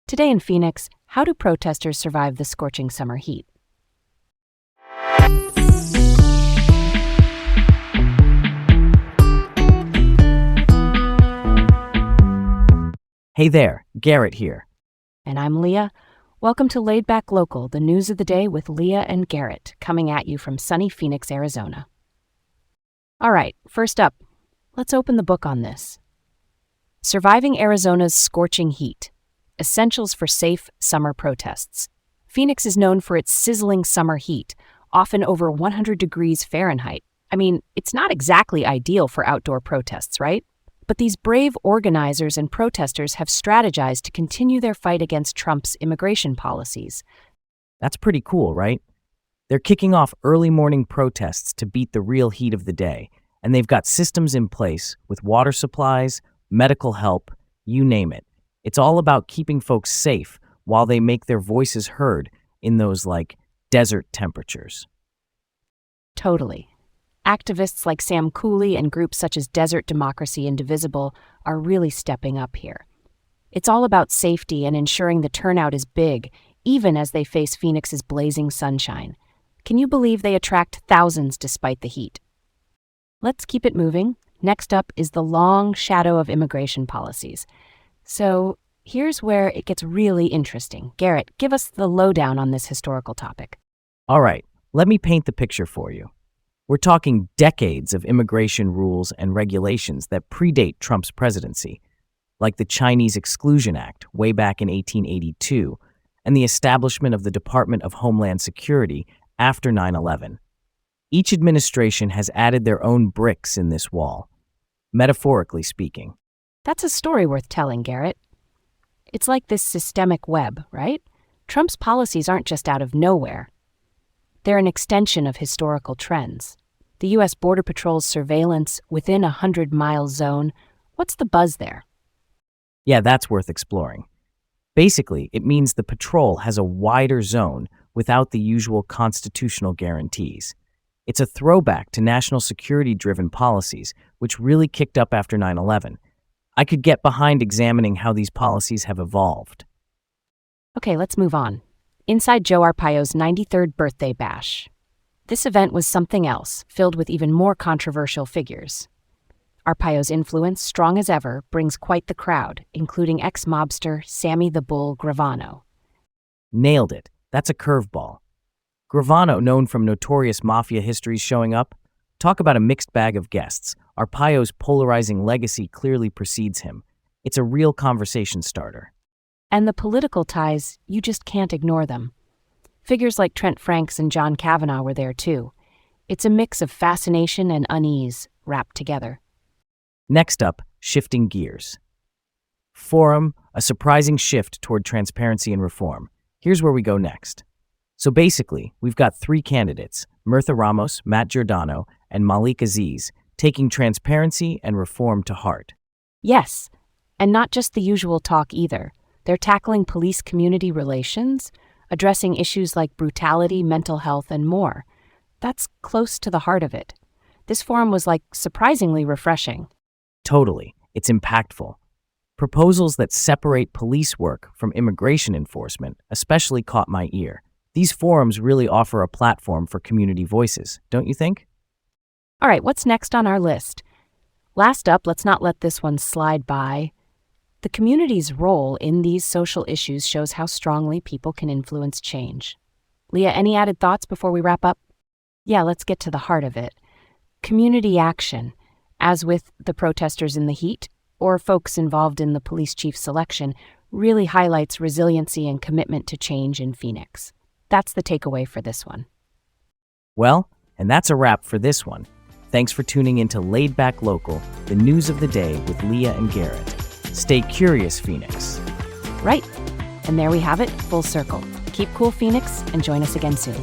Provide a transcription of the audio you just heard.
Today in Phoenix, how do protesters survive the scorching summer heat? Hey there, Garrett here. And I'm Leah. Welcome to Laid Back Local, the news of the day with Leah and Garrett, coming at you from sunny Phoenix, Arizona. All right, first up, let's open the book on this. Surviving Arizona's Scorching Heat. Essentials for Safe Summer Protests. Phoenix is known for its sizzling summer heat, often over 100 degrees Fahrenheit. I mean, it's not exactly ideal for outdoor protests, right? But these brave organizers and protesters have strategized to continue their fight against Trump's immigration policies. That's pretty cool, right? They're kicking off early morning protests to beat the real heat of the day, and they've got systems in place with water supplies, medical help, you name it. It's all about keeping folks safe while they make their voices heard in those, desert temperatures. Totally. Activists like Sam Cooley and groups such as Desert Democracy Indivisible are really stepping up here. It's all about safety and ensuring the turnout is big, even as they face Phoenix's blazing sunshine. Can you believe they attract thousands despite the heat? Let's keep it moving. Next up is the long shadow of immigration policies. So here's where it gets really interesting. Garrett, give us the lowdown on this historical topic. All right, let me paint the picture for you. We're talking decades of immigration rules and regulations that predate Trump's presidency, like the Chinese Exclusion Act way back in 1882 and the establishment of the Department of Homeland Security after 9/11. Each administration has added their own bricks in this wall, metaphorically speaking. That's a story worth telling, Garrett. It's like this systemic web, right? Trump's policies aren't just out of nowhere. They're an extension of historical trends. The U.S. Border Patrol's surveillance within a 100-mile zone, what's the buzz there? Yeah, that's worth exploring. Basically, it means the patrol has a wider zone without the usual constitutional guarantees. It's a throwback to national security-driven policies, which really kicked up after 9/11. I could get behind examining how these policies have evolved. Okay, let's move on. Inside Joe Arpaio's 93rd birthday bash. This event was something else, filled with even more controversial figures. Arpaio's influence, strong as ever, brings quite the crowd, including ex-mobster Sammy the Bull Gravano. Nailed it. That's a curveball. Gravano, known from notorious mafia histories showing up, talk about a mixed bag of guests. Arpaio's polarizing legacy clearly precedes him. It's a real conversation starter. And the political ties, you just can't ignore them. Figures like Trent Franks and John Kavanaugh were there too. It's a mix of fascination and unease wrapped together. Next up, shifting gears. Forum, a surprising shift toward transparency and reform. Here's where we go next. So basically, we've got three candidates, Murtha Ramos, Matt Giordano, and Malik Aziz, taking transparency and reform to heart. Yes, and not just the usual talk either. They're tackling police-community relations, addressing issues like brutality, mental health, and more. That's close to the heart of it. This forum was surprisingly refreshing. Totally. It's impactful. Proposals that separate police work from immigration enforcement especially caught my ear. These forums really offer a platform for community voices, don't you think? All right, what's next on our list? Last up, let's not let this one slide by. The community's role in these social issues shows how strongly people can influence change. Leah, any added thoughts before we wrap up? Yeah, let's get to the heart of it. Community action, as with the protesters in the heat or folks involved in the police chief selection, really highlights resiliency and commitment to change in Phoenix. That's the takeaway for this one. Well, and that's a wrap for this one. Thanks for tuning into Laid Back Local, the news of the day with Leah and Garrett. Stay curious, Phoenix. Right. And there we have it, full circle. Keep cool, Phoenix, and join us again soon.